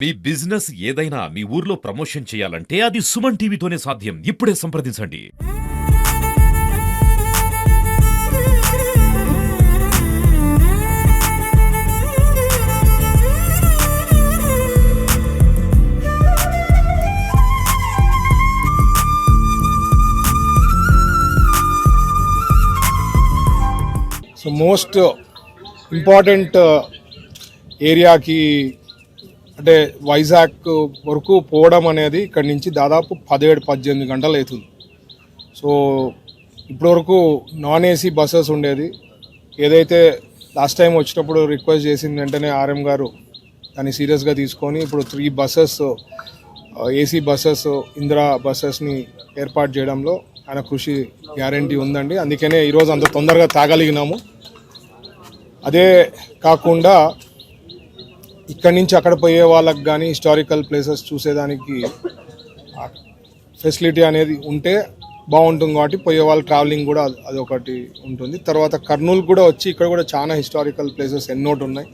మీ business ఏదైనా మీ ఊర్లో promotion చేయాలంటే అది సుమన్ టీవీతోనే సాధ్యం. ఇప్పుడే సంప్రదించండి. సో మోస్ట్ ఇంపార్టెంట్ ఏరియాకి అంటే వైజాగ్ వరకు పోవడం అనేది ఇక్కడి నుంచి దాదాపు 17-18 గంటలు అవుతుంది. సో ఇప్పటివరకు నాన్ ఏసీ బస్సెస్ ఉండేది. ఏదైతే లాస్ట్ టైం వచ్చినప్పుడు రిక్వెస్ట్ చేసింది వెంటనే ఆర్ఎం గారు దాన్ని సీరియస్గా తీసుకొని ఇప్పుడు 3 బస్సెస్ ఏసీ బస్సెస్ ఇందిరా బస్సెస్ని ఏర్పాటు చేయడంలో ఆయన కృషి గ్యారంటీ ఉందండి. అందుకనే ఈరోజు అంత తొందరగా తాగలిగినాము. అదే కాకుండా ఇక్కడి నుంచి అక్కడ పోయే వాళ్ళకి కానీ హిస్టారికల్ ప్లేసెస్ చూసేదానికి ఫెసిలిటీ అనేది ఉంటే బాగుంటుంది కాబట్టి పోయే వాళ్ళ ట్రావెలింగ్ కూడా అది ఒకటి ఉంటుంది. తర్వాత కర్నూలు కూడా వచ్చి ఇక్కడ కూడా చాలా హిస్టారికల్ ప్లేసెస్ ఎన్నోటి ఉన్నాయి.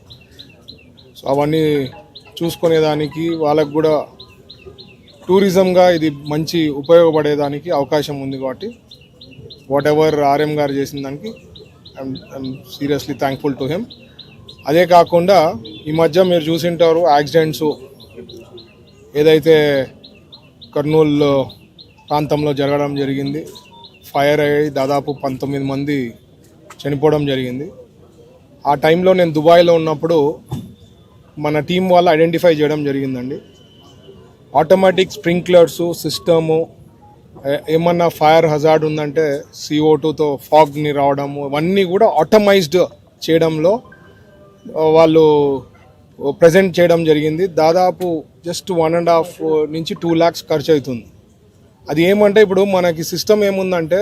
సో అవన్నీ చూసుకునేదానికి వాళ్ళకు కూడా టూరిజంగా ఇది మంచి ఉపయోగపడేదానికి అవకాశం ఉంది. కాబట్టి వాట్ ఎవర్ ఆర్ఎం గారు చేసిన దానికి I'm seriously thankful to him. అదే కాకుండా ఈ మధ్య మీరు చూసింటారు యాక్సిడెంట్స్ ఏదైతే కర్నూలు ప్రాంతంలో జరగడం జరిగింది. ఫైర్ అయ్యి దాదాపు 19 మంది చనిపోవడం జరిగింది. ఆ టైంలో నేను దుబాయ్లో ఉన్నప్పుడు మన టీం వాళ్ళు ఐడెంటిఫై చేయడం జరిగిందండి. ఆటోమేటిక్ స్ప్రింక్లర్స్ సిస్టము ఏమన్నా ఫైర్ హజార్డ్ ఉందంటే CO2తో ఫాగ్ని రావడము ఇవన్నీ కూడా ఆటోమైజ్డ్ చేయడంలో వాళ్ళు ప్రజెంట్ చేయడం జరిగింది. దాదాపు జస్ట్ 1.5 నుంచి 2 lakhs ఖర్చు అవుతుంది. అది ఏమంటే ఇప్పుడు మనకి సిస్టమ్ ఏముందంటే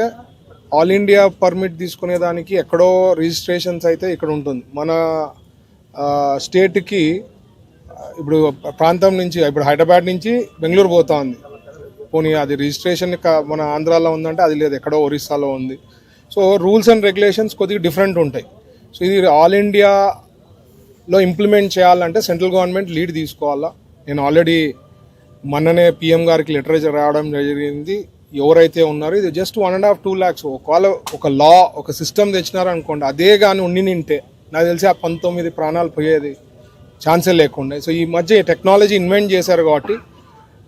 ఆల్ ఇండియా పర్మిట్ తీసుకునేదానికి ఎక్కడో రిజిస్ట్రేషన్స్ అయితే ఇక్కడ ఉంటుంది. మన స్టేట్కి ఇప్పుడు ప్రాంతం నుంచి ఇప్పుడు హైదరాబాద్ నుంచి బెంగళూరు పోతా ఉంది. పోనీ అది రిజిస్ట్రేషన్ మన ఆంధ్రాలో ఉందంటే అది లేదు, ఎక్కడో ఒరిస్సాలో ఉంది. సో రూల్స్ అండ్ రెగ్యులేషన్స్ కొద్దిగా డిఫరెంట్ ఉంటాయి. సో ఇది ఆల్ ఇండియాలో ఇంప్లిమెంట్ చేయాలంటే సెంట్రల్ గవర్నమెంట్ లీడ్ తీసుకోవాలా. నేను ఆల్రెడీ మొన్ననే PM గారికి లెటర్ రావడం జరిగింది. ఎవరైతే ఉన్నారో ఇది జస్ట్ 1.5-2 lakhs ఒకవేళ ఒక లా ఒక సిస్టమ్ తెచ్చినారనుకోండి, అదే కానీ ఉండినింటే నాకు తెలిసి ఆ 19 ప్రాణాలు పోయేది ఛాన్సే లేకుండా. సో ఈ మధ్య టెక్నాలజీ ఇన్వెంట్ చేశారు కాబట్టి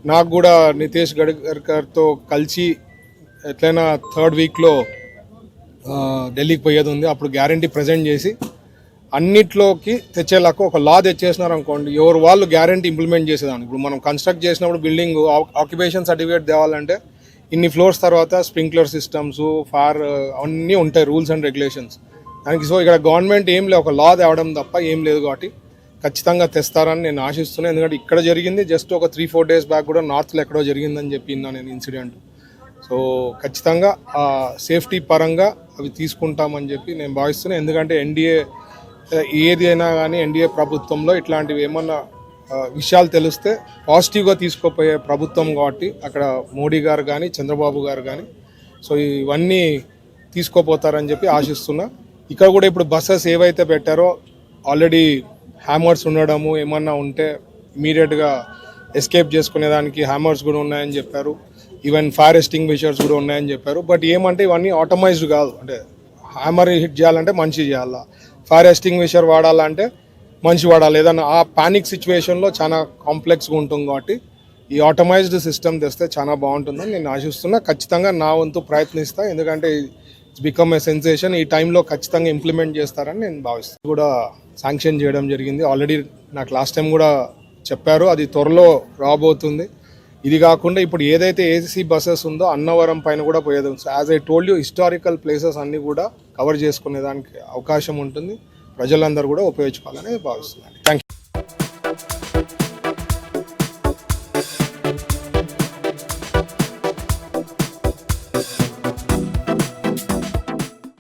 నాకు కూడా నితేష్ గడ్కర్తో కలిసి ఎట్లయినా 3rd వీక్లో ఢిల్లీకి పోయేది ఉంది. అప్పుడు గ్యారంటీ ప్రజెంట్ చేసి అన్నిట్లోకి తెచ్చేలాగా ఒక లా తెచ్చేసినారు అనుకోండి, ఎవరు వాళ్ళు గ్యారంటీ ఇంప్లిమెంట్ చేసేదాన్ని. ఇప్పుడు మనం కన్స్ట్రక్ట్ చేసినప్పుడు బిల్డింగ్ ఆక్యుపేషన్ సర్టిఫికేట్ తేవాలంటే ఇన్ని ఫ్లోర్స్ తర్వాత స్ప్రింక్లర్ సిస్టమ్స్ ఫైర్ అన్నీ ఉంటాయి రూల్స్ అండ్ రెగ్యులేషన్స్ దానికి. సో ఇక్కడ గవర్నమెంట్ ఏం లేదు, ఒక లా తేవడం తప్ప ఏం లేదు. కాబట్టి ఖచ్చితంగా తెస్తారని నేను ఆశిస్తున్నాను. ఎందుకంటే ఇక్కడ జరిగింది జస్ట్ ఒక 3-4 days బ్యాక్ కూడా నార్త్లో ఎక్కడో జరిగిందని చెప్పినా నేను ఇన్సిడెంట్. సో ఖచ్చితంగా సేఫ్టీ పరంగా అవి తీసుకుంటామని చెప్పి నేను భావిస్తున్నాను. ఎందుకంటే ఎన్డీఏ ఏది అయినా కానీ ఎన్డీఏ ప్రభుత్వంలో ఇట్లాంటివి ఏమన్నా విషయాలు తెలిస్తే పాజిటివ్గా తీసుకోపోయే ప్రభుత్వం కాబట్టి అక్కడ మోడీ గారు కానీ చంద్రబాబు గారు కానీ సో ఇవన్నీ తీసుకోపోతారని చెప్పి ఆశిస్తున్నా. ఇక్కడ కూడా ఇప్పుడు బస్సెస్ ఏవైతే పెట్టారో ఆల్రెడీ హ్యామర్స్ ఉండడము ఏమన్నా ఉంటే ఇమీడియట్గా ఎస్కేప్ చేసుకునేదానికి హ్యామర్స్ కూడా ఉన్నాయని చెప్పారు. ఈవెన్ ఫైర్ ఎస్టింగ్విషర్స్ కూడా ఉన్నాయని చెప్పారు. బట్ ఏమంటే ఇవన్నీ ఆటోమైజ్డ్ కాదు. అంటే హ్యామర్ హిట్ చేయాలంటే మంచి చేయాలా, ఫైర్ ఎస్టింగ్విషర్ వాడాలంటే మంచి వాడాలి. ఏదన్నా ఆ పానిక్ సిచ్యువేషన్లో చాలా కాంప్లెక్స్గా ఉంటుంది. కాబట్టి ఈ ఆటోమైజ్డ్ సిస్టమ్ తెస్తే చాలా బాగుంటుందని నేను ఆశిస్తున్నా. ఖచ్చితంగా నా వంతు ప్రయత్నిస్తా. ఎందుకంటే ఇట్స్ బికమ్ ఏ సెన్సేషన్. ఈ టైంలో ఖచ్చితంగా ఇంప్లిమెంట్ చేస్తారని నేను భావిస్తాను. కూడా శాంక్షన్ చేయడం జరిగింది. ఆల్రెడీ నాకు లాస్ట్ టైం కూడా చెప్పారు, అది త్వరలో రాబోతుంది. ఇది కాకుండా ఇప్పుడు ఏదైతే ఏసీ బస్సెస్ ఉందో అన్నవరం పైన కూడా పోయేది. So as I told you historical places అన్నీ కూడా కవర్ చేసుకునేదానికి అవకాశం ఉంటుంది. ప్రజలందరూ కూడా ఉపయోగించుకోవాలని భావిస్తున్నాను.